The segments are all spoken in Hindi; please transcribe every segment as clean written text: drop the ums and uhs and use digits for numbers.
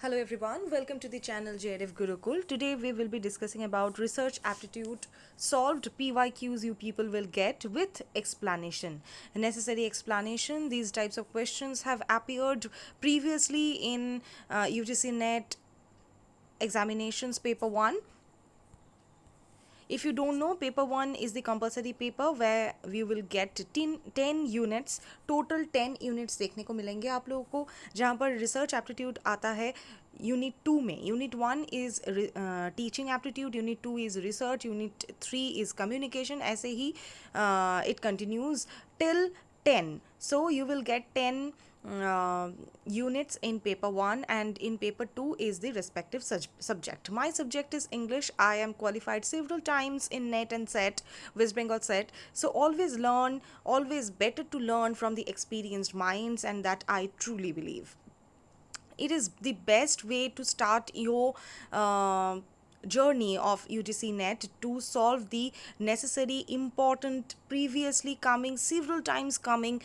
Hello everyone, welcome to the channel JRF Gurukul. Today we will be discussing about research aptitude solved PYQs you people will get with explanation. Necessary explanation. These types of questions have appeared previously in UGC NET examinations paper 1. If you don't know, paper 1 is the compulsory paper where we will get 10 units, total 10 units देखने को मिलेंगे आप लोगों को, जहाँ पर रिसर्च एप्टीट्यूड आता है यूनिट 2 में. Unit 1 is teaching aptitude, unit 2 is research, unit 3 is communication, ऐसे ही it continues till 10. So you will get 10 units in paper 1, and in paper 2 is the respective subject. My subject is English. I am qualified several times in NET and SET, West Bengal SET. So always learn, always better to learn from the experienced minds, and that I truly believe. It is the best way to start your journey of UGC NET to solve the necessary, important, previously coming, several times coming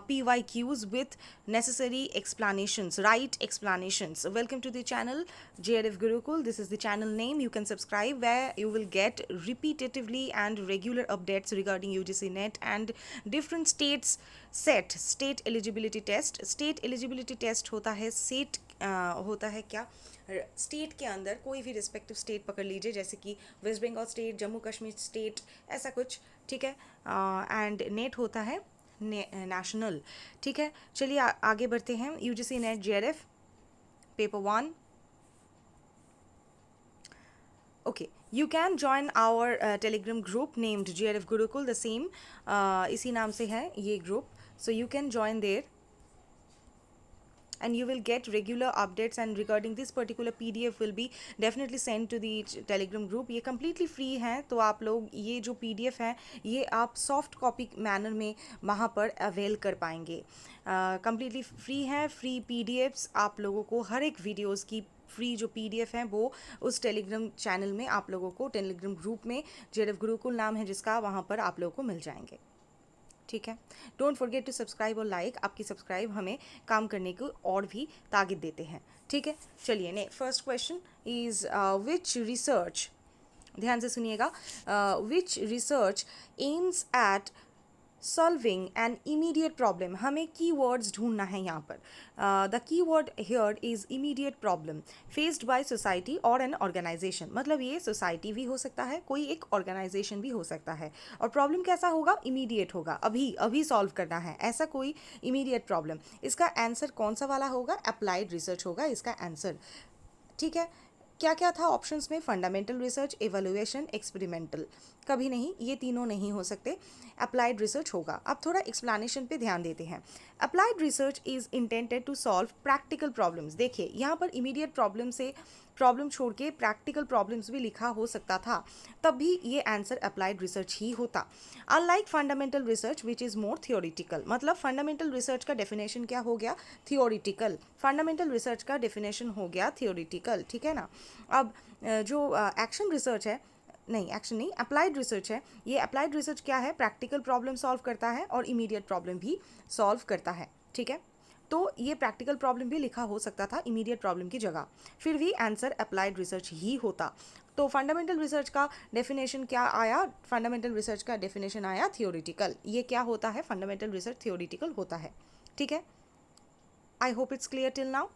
PYQs with necessary explanations, right explanations. Welcome to the channel JRF Gurukul. This is the channel name. You can subscribe where you will get repetitively and regular updates regarding UGC NET and different states set state eligibility test. State eligibility test होता है सेट होता है क्या, स्टेट के अंदर कोई भी रिस्पेक्टिव स्टेट पकड़ लीजिए, जैसे कि West Bengal state, Jammu Kashmir state, ऐसा कुछ, ठीक है. एंड नेट होता है नेशनल, ठीक है. चलिए आगे बढ़ते हैं. UGC net JRF paper 1. Okay, you can join our telegram group named JRF Gurukul, the same इसी नाम से है ये group. So you can join there and you will get regular updates, and regarding this particular PDF will be definitely sent to the telegram group. ये completely free है, तो आप लोग ये जो PDF है ये आप soft copy manner में वहाँ पर avail कर पाएंगे. Completely free है, free PDFs आप लोगों को हर एक videos की फ्री जो PDF हैं वो उस टेलीग्राम चैनल में आप लोगों को, टेलीग्राम ग्रुप में JRF गुरुकुल नाम है जिसका, वहाँ पर आप लोगों को मिल जाएंगे, ठीक है. डोंट फॉरगेट टू सब्सक्राइब और लाइक. आपकी सब्सक्राइब हमें काम करने को और भी ताकत देते हैं, ठीक है. चलिए ने first question is which research, ध्यान से सुनिएगा, which research aims at solving an immediate problem. हमें कीवर्ड्स ढूंढना है यहाँ पर. The keyword here is immediate problem faced by society और एन ऑर्गेनाइजेशन. मतलब ये सोसाइटी भी हो सकता है, कोई एक ऑर्गेनाइजेशन भी हो सकता है, और प्रॉब्लम कैसा होगा, इमीडिएट होगा, अभी अभी सॉल्व करना है, ऐसा कोई इमीडिएट प्रॉब्लम. इसका आंसर कौन सा वाला होगा, अप्लाइड रिसर्च होगा इसका आंसर, ठीक है. क्या क्या था ऑप्शंस में, फंडामेंटल रिसर्च, एवल्यूएशन, एक्सपेरिमेंटल. कभी नहीं, ये तीनों नहीं हो सकते, अप्लाइड रिसर्च होगा. अब थोड़ा एक्सप्लेनेशन पे ध्यान देते हैं. Applied research is intended to solve practical problems. देखिए यहाँ पर इमीडिएट प्रॉब्लम से प्रॉब्लम छोड़ के प्रैक्टिकल प्रॉब्लम्स भी लिखा हो सकता था, तब भी ये आंसर अप्लाइड रिसर्च ही होता. Unlike fundamental research which is more theoretical. मतलब फंडामेंटल रिसर्च का डेफिनेशन क्या हो गया, थियोरिटिकल. फंडामेंटल रिसर्च का डेफिनेशन हो गया थियोरिटिकल, ठीक है ना. अब जो एक्शन रिसर्च है, नहीं एक्शन नहीं, अप्लाइड रिसर्च है, ये अप्लाइड रिसर्च क्या है, प्रैक्टिकल प्रॉब्लम सॉल्व करता है और इमीडिएट प्रॉब्लम भी सॉल्व करता है, ठीक है. तो ये प्रैक्टिकल प्रॉब्लम भी लिखा हो सकता था इमीडिएट प्रॉब्लम की जगह, फिर भी आंसर अप्लाइड रिसर्च ही होता. तो फंडामेंटल रिसर्च का डेफिनेशन क्या आया, फंडामेंटल रिसर्च का डेफिनेशन आया थियोरिटिकल. ये क्या होता है, फंडामेंटल रिसर्च थियोरिटिकल होता है, ठीक है. I hope it's clear till now.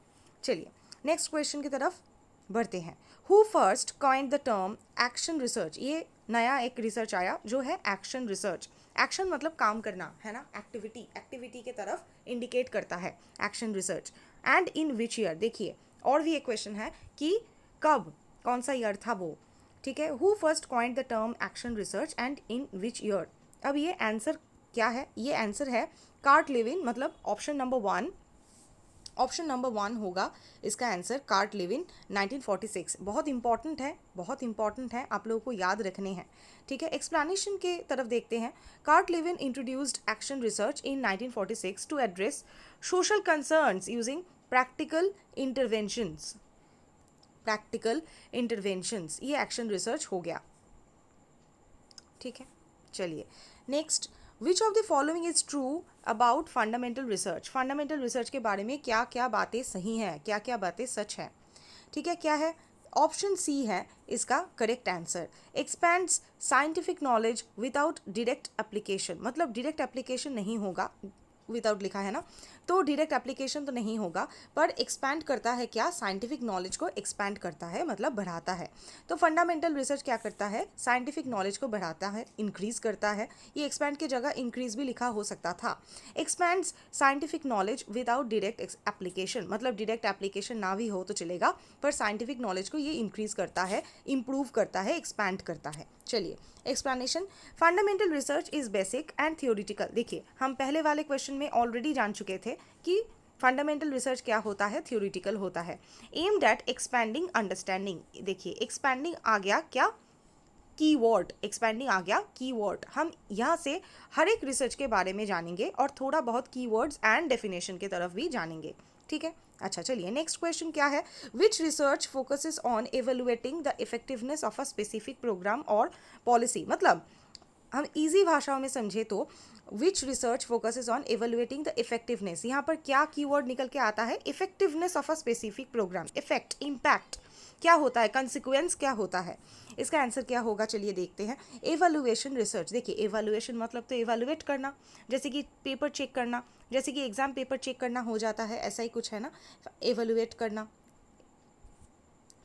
चलिए नेक्स्ट क्वेश्चन की तरफ बढ़ते हैं. Who first coined the term action research. ये नया एक रिसर्च आया जो है एक्शन रिसर्च. एक्शन मतलब काम करना है ना, एक्टिविटी, एक्टिविटी के तरफ इंडिकेट करता है action research. And in which year. देखिए और भी एक क्वेश्चन है कि कब, कौन सा ईयर था वो, ठीक है. Who first coined the term action research and in which year. अब ये आंसर क्या है, ये आंसर है कार्ट लेविन. मतलब ऑप्शन नंबर 1, ऑप्शन नंबर 1 होगा इसका आंसर, कार्ट लेविन 1946. बहुत इंपॉर्टेंट है, बहुत इंपॉर्टेंट है, आप लोगों को याद रखने हैं, ठीक है. एक्सप्लेनेशन के तरफ देखते हैं. Kurt Lewin introduced action research in 1946 to address social concerns using practical interventions. Practical interventions, ये एक्शन रिसर्च हो गया, ठीक है. चलिए next, which of the following is true about fundamental research, fundamental research के बारे में क्या क्या बातें सही हैं, क्या क्या बातें सच हैं। ठीक है, क्या है? ऑप्शन सी है इसका correct answer. Expands scientific knowledge without direct application, मतलब डायरेक्ट एप्लीकेशन नहीं होगा, विदाउट लिखा है ना, तो डायरेक्ट एप्लीकेशन तो नहीं होगा, पर एक्सपैंड करता है क्या? साइंटिफिक नॉलेज को एक्सपैंड करता है, मतलब बढ़ाता है। तो फंडामेंटल रिसर्च क्या करता है? साइंटिफिक नॉलेज को बढ़ाता है, इंक्रीज करता है। ये एक्सपैंड की जगह इंक्रीज भी लिखा हो सकता था। Expands scientific knowledge without direct application, मतलब डायरेक्ट एप्लीकेशन ना भी हो तो चलेगा, पर साइंटिफिक नॉलेज को ये इंक्रीज करता है, इंप्रूव करता है, एक्सपैंड करता है। चलिए, explanation. Fundamental research is basic and theoretical. देखिए, हम पहले वाले क्वेश्चन में ऑलरेडी जान चुके थे कि फंडामेंटल रिसर्च क्या होता है? थियोरिटिकल होता है। Aimed at expanding understanding. देखिए, एक्सपैंडिंग आ गया क्या? कीवर्ड। एक्सपैंडिंग आ गया कीवर्ड। हम यहाँ से हर एक रिसर्च के बारे में जानेंगे और थोड़ा बहुत कीवर्ड्स एंड डेफिनेशन की तरफ भी जानेंगे। ठीक है, अच्छा चलिए, नेक्स्ट क्वेश्चन क्या है? Which research focuses on evaluating the effectiveness of a specific program और पॉलिसी। मतलब हम इजी भाषाओं में समझे तो which research focuses on evaluating the effectiveness, यहाँ पर क्या कीवर्ड निकल के आता है? Effectiveness of a specific program. Effect, impact क्या होता है? कंसिक्वेंस क्या होता है? इसका आंसर क्या होगा? चलिए देखते हैं। Evaluation research. देखिए, एवेलुएशन मतलब तो एवेलुएट करना, जैसे कि पेपर चेक करना, जैसे कि एग्जाम पेपर चेक करना हो जाता है, ऐसा ही कुछ है ना, एवेलुएट करना।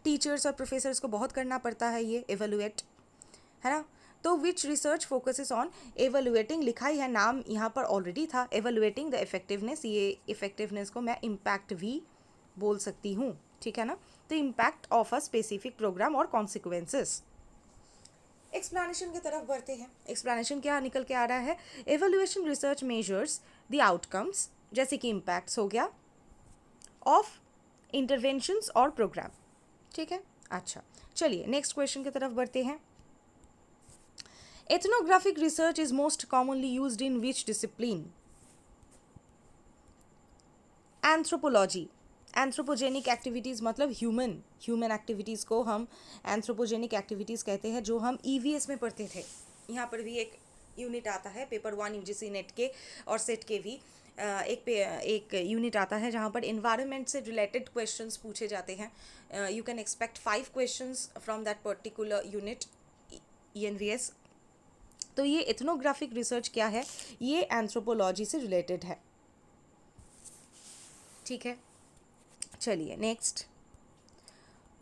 टीचर्स और प्रोफेसर्स को बहुत करना पड़ता है ये एवेलुएट, है ना। तो which research focuses on evaluating, लिखा ही है, नाम यहाँ पर ऑलरेडी था, एवेलुएटिंग द इफेक्टिवनेस। ये इफेक्टिवनेस को मैं इम्पैक्ट भी बोल सकती हूँ, ठीक है ना। तो impact of a specific program और कॉन्सिक्वेंसेस। एक्सप्लेनेशन की तरफ बढ़ते हैं। एक्सप्लेनेशन क्या निकल के आ रहा है? Evaluation research measures the outcomes, जैसे कि इम्पैक्ट्स हो गया, ऑफ इंटरवेंशंस और प्रोग्राम। ठीक है, अच्छा चलिए नेक्स्ट क्वेश्चन की तरफ बढ़ते हैं। Ethnographic research is most commonly used in which discipline? Anthropology. Anthropogenic activities मतलब ह्यूमन एक्टिविटीज़ को हम एंथ्रोपोजेनिक एक्टिविटीज़ कहते हैं, जो हम ईवीएस में पढ़ते थे। यहाँ पर भी एक यूनिट आता है, पेपर 1 यूजीसी नेट के और सेट के भी एक यूनिट आता है जहाँ पर इन्वायरमेंट से रिलेटेड क्वेश्चंस पूछे जाते हैं। You can expect 5 questions from that particular unit ENVS। तो ये एथनोग्राफिक रिसर्च क्या है? ये एंथ्रोपोलॉजी से रिलेटेड है, ठीक है। चलिए next.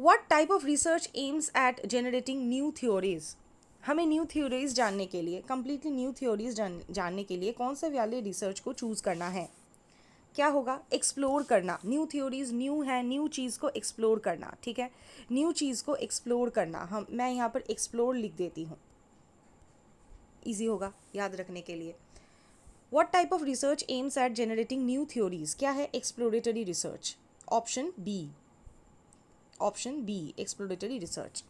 What type of research aims eight generating new theories? हमें न्यू थ्योरीज जानने के लिए, कंप्लीटली न्यू थ्योरीज जानने के लिए कौन से वाले रिसर्च को चूज़ करना है? क्या होगा? एक्सप्लोर करना। न्यू थ्योरीज न्यू है, न्यू चीज़ को एक्सप्लोर करना, ठीक है। न्यू चीज़ को एक्सप्लोर करना, मैं यहाँ पर एक्सप्लोर लिख देती हूँ, ईजी होगा याद रखने के लिए। What type of research aims at generating new theories? क्या है? Exploratory research. Option B, option B exploratory research.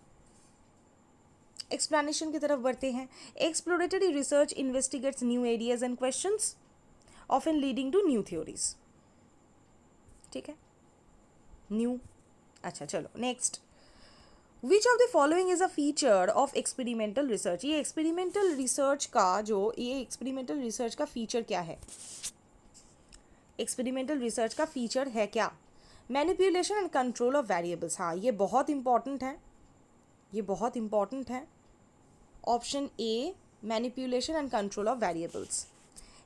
Explanation की तरफ बढ़ते हैं। Exploratory research investigates new areas and questions often leading to new theories, ठीक है, न्यू। अच्छा चलो next. Which of the following is a feature of experimental research? ये एक्सपेरिमेंटल रिसर्च का ये एक्सपेरिमेंटल रिसर्च का फीचर क्या है? एक्सपेरिमेंटल रिसर्च का फीचर है क्या? Manipulation and control of variables. हाँ, ये बहुत इंपॉर्टेंट है, ये बहुत इंपॉर्टेंट है। Option A, manipulation and control of variables.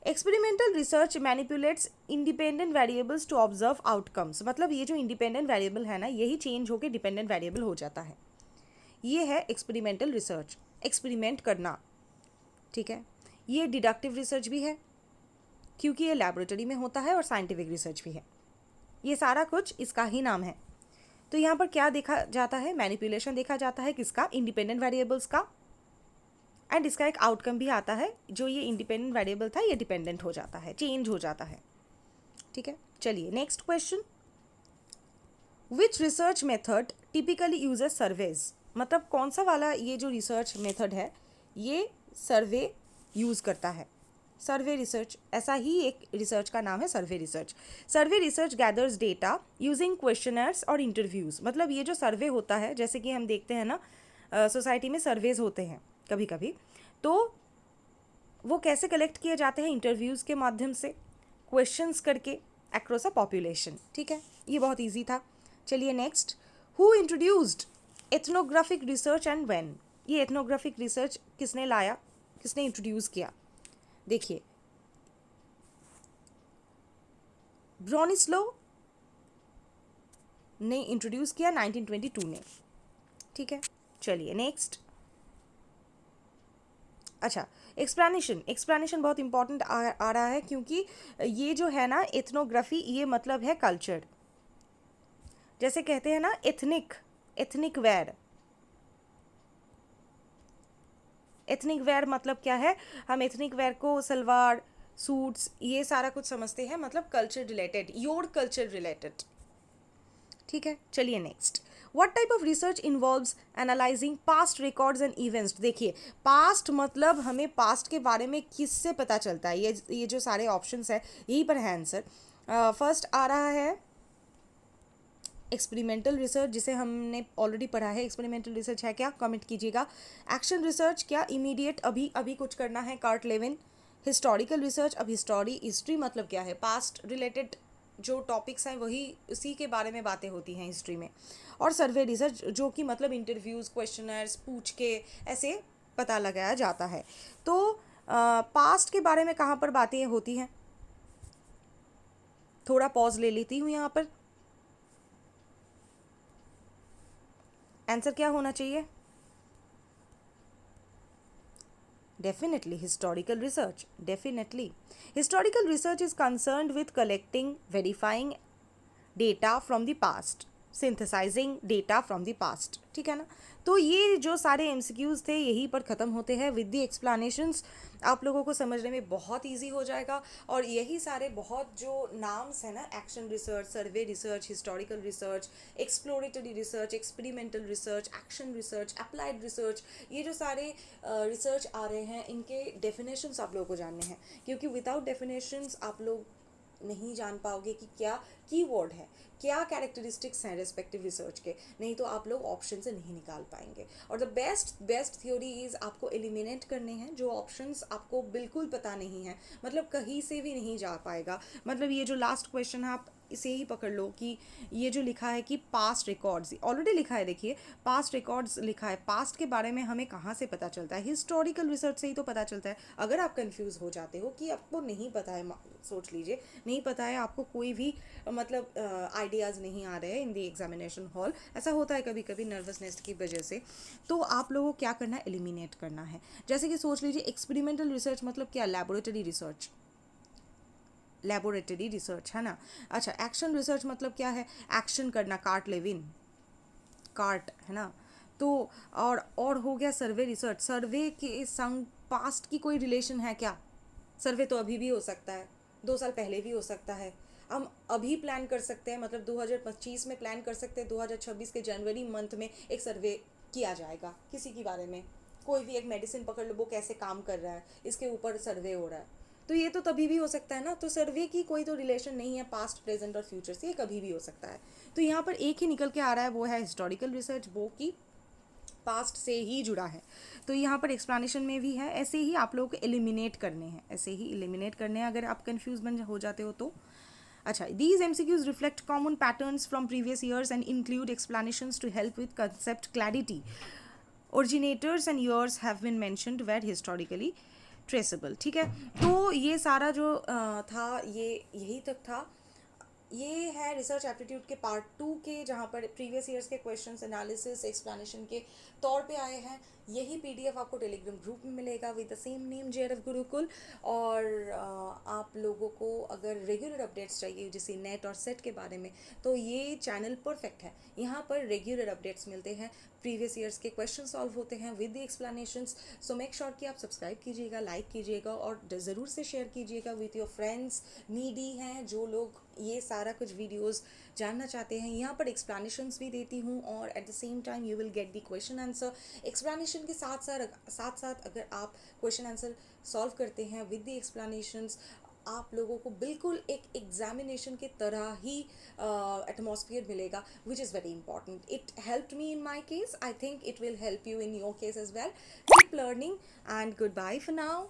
Experimental research manipulates independent variables to observe outcomes. मतलब ये जो इंडिपेंडेंट वेरिएबल है ना, यही चेंज होकर डिपेंडेंट वेरिएबल हो जाता है। ये है एक्सपेरिमेंटल रिसर्च, एक्सपेरिमेंट करना, ठीक है। ये डिडक्टिव रिसर्च भी है क्योंकि ये लैबोरेटरी में होता है, और साइंटिफिक रिसर्च भी है। ये सारा कुछ इसका ही नाम है। तो यहाँ पर क्या देखा जाता है? मैनिपुलेशन देखा जाता है, किसका? इंडिपेंडेंट वेरिएबल्स का। एंड इसका एक आउटकम भी आता है, जो ये इंडिपेंडेंट वेरिएबल था ये डिपेंडेंट हो जाता है, चेंज हो जाता है, ठीक है। चलिए next question. Which research method typically uses surveys? मतलब कौन सा वाला ये जो रिसर्च मेथड है ये सर्वे यूज़ करता है? सर्वे रिसर्च, ऐसा ही एक रिसर्च का नाम है सर्वे रिसर्च। सर्वे research gathers data using questioners और इंटरव्यूज़। मतलब ये जो सर्वे होता है, जैसे कि हम देखते हैं ना सोसाइटी में सर्वेज होते हैं कभी कभी, तो वो कैसे कलेक्ट किए जाते हैं? इंटरव्यूज़ के माध्यम से, क्वेश्चंस करके अक्रॉस अ पॉपुलेशन। ठीक है, ये बहुत इजी था। चलिए next, who introduced ethnographic research and when? ये एथनोग्राफिक रिसर्च किसने लाया, किसने इंट्रोड्यूस किया? देखिए, ब्रोनिस्लो ने इंट्रोड्यूस किया 1922 में। ठीक है, चलिए नेक्स्ट। अच्छा, एक्सप्लेनेशन बहुत इंपॉर्टेंट आ रहा है, क्योंकि ये जो है ना एथनोग्राफी, ये मतलब है कल्चर। जैसे कहते हैं ना एथनिक वेयर। एथनिक वेयर मतलब क्या है? हम एथनिक वेयर को सलवार, सूट्स, ये सारा कुछ समझते हैं, मतलब culture related, your culture related. ठीक है, चलिए next. What type of research involves analysing past records and events? देखिए, पास्ट मतलब हमें पास्ट के बारे में किससे पता चलता है? ये जो सारे ऑप्शंस है, यहीं पर है आंसर। फर्स्ट आ रहा है एक्सपेरिमेंटल रिसर्च, जिसे हमने ऑलरेडी पढ़ा है। एक्सपेरिमेंटल रिसर्च है क्या? कमेंट कीजिएगा। एक्शन रिसर्च, क्या इमीडिएट अभी अभी कुछ करना है, कार्ट लेविन। हिस्टोरिकल रिसर्च, अब हिस्ट्री मतलब क्या है? पास्ट रिलेटेड जो टॉपिक्स हैं वही, उसी के बारे में बातें होती हैं हिस्ट्री में। और सर्वे रिसर्च, जो कि मतलब इंटरव्यूज़, क्वेश्चनर्स पूछ के ऐसे पता लगाया जाता है। तो पास्ट के बारे में कहाँ पर बातें होती हैं? थोड़ा पॉज ले लेती हूँ यहाँ पर। आंसर क्या होना चाहिए? Definitely, historical research. Definitely. Historical research is concerned with collecting, verifying data from the past, synthesizing data from the past. ठीक है ना? तो ये जो सारे MCQs थे यहीं पर ख़त्म होते हैं। विद दी एक्सप्लेनेशंस आप लोगों को समझने में बहुत ईजी हो जाएगा। और यही सारे बहुत जो नाम्स हैं ना, एक्शन रिसर्च, सर्वे research, historical research, exploratory research, experimental research, action research, applied research, ये जो सारे रिसर्च आ रहे हैं, इनके डेफिनेशंस आप लोगों को जानने हैं, क्योंकि विदाउट डेफिनेशंस आप लोग नहीं जान पाओगे कि क्या कीवर्ड है, क्या कैरेक्टरिस्टिक्स हैं रेस्पेक्टिव रिसर्च के, नहीं तो आप लोग ऑप्शन से नहीं निकाल पाएंगे। और द बेस्ट थ्योरी इज़ आपको एलिमिनेट करने हैं जो ऑप्शंस आपको बिल्कुल पता नहीं है, मतलब कहीं से भी नहीं जा पाएगा। मतलब ये जो लास्ट क्वेश्चन है, आप इसे ही पकड़ लो कि ये जो लिखा है कि पास्ट रिकॉर्ड्स, ऑलरेडी लिखा है, देखिए पास्ट रिकॉर्ड्स लिखा है, पास्ट के बारे में हमें कहाँ से पता चलता है? हिस्टोरिकल रिसर्च से ही तो पता चलता है। अगर आप कंफ्यूज हो जाते हो कि आपको नहीं पता है, सोच लीजिए नहीं पता है आपको, कोई भी मतलब आइडियाज़ नहीं आ रहे हैं इन द एग्जामिनेशन हॉल, ऐसा होता है कभी कभी नर्वसनेस की वजह से, तो आप लोगों को क्या करना है? एलिमिनेट करना है। जैसे कि सोच लीजिए एक्सपेरिमेंटल रिसर्च मतलब क्या? लैबोरेटरी रिसर्च, लैबोरेटरी रिसर्च है ना। अच्छा, एक्शन रिसर्च मतलब क्या है? एक्शन करना, कार्ट लेविन, कार्ट है ना। तो और हो गया सर्वे रिसर्च, सर्वे के संग पास्ट की कोई रिलेशन है क्या? सर्वे तो अभी भी हो सकता है, 2 साल पहले भी हो सकता है, हम अभी प्लान कर सकते हैं, मतलब 2025 में प्लान कर सकते हैं, 2026 के जनवरी मंथ में एक सर्वे किया जाएगा किसी के बारे में। कोई भी एक मेडिसिन पकड़ लो, वो कैसे काम कर रहा है, इसके ऊपर सर्वे हो रहा है, तो ये तो तभी भी हो सकता है ना। तो सर्वे की कोई तो रिलेशन नहीं है पास्ट, प्रेजेंट और फ्यूचर से, ये कभी भी हो सकता है। तो यहाँ पर एक ही निकल के आ रहा है, वो है हिस्टोरिकल रिसर्च, वो कि पास्ट से ही जुड़ा है। तो यहाँ पर एक्सप्लेनेशन में भी है, ऐसे ही आप लोगों को एलिमिनेट करने हैं, ऐसे ही एलिमिनेट करने हैं अगर आप कंफ्यूज बन हो जाते हो तो। अच्छा, these MCQs reflect common patterns from previous years and include explanations to help with concept clarity. Originators and years have been mentioned where historically traceable. ठीक है, तो ये सारा जो था, ये यही तक था। ये है रिसर्च एप्टीट्यूड के पार्ट 2 के, जहाँ पर प्रीवियस ईयर्स के क्वेश्चंस एनालिसिस एक्सप्लेनेशन के तौर पे आए हैं। यही पीडीएफ आपको टेलीग्राम ग्रुप में मिलेगा with the same name JRF Gurukul. और आप लोगों को अगर रेगुलर अपडेट्स चाहिए जैसे नेट और सेट के बारे में, तो ये चैनल परफेक्ट है। यहाँ पर रेगुलर अपडेट्स मिलते हैं, प्रीवियस ईयर्स के क्वेश्चन सॉल्व होते हैं with the explanations. So make sure कि आप सब्सक्राइब कीजिएगा, लाइक कीजिएगा और ज़रूर से शेयर कीजिएगा विथ योर फ्रेंड्स नीडी हैं, जो लोग ये सारा कुछ वीडियोस जानना चाहते हैं। यहाँ पर एक्सप्लेनेशंस भी देती हूँ और at the same time you will get the question answer. Explanation के साथ साथ अगर आप क्वेश्चन आंसर सॉल्व करते हैं विद द एक्सप्लेनेशंस, आप लोगों को बिल्कुल एक एग्जामिनेशन के तरह ही एटमॉस्फियर मिलेगा, which is very important. It helped me in my case, I think it will help you in your case as well. Keep learning and goodbye for now.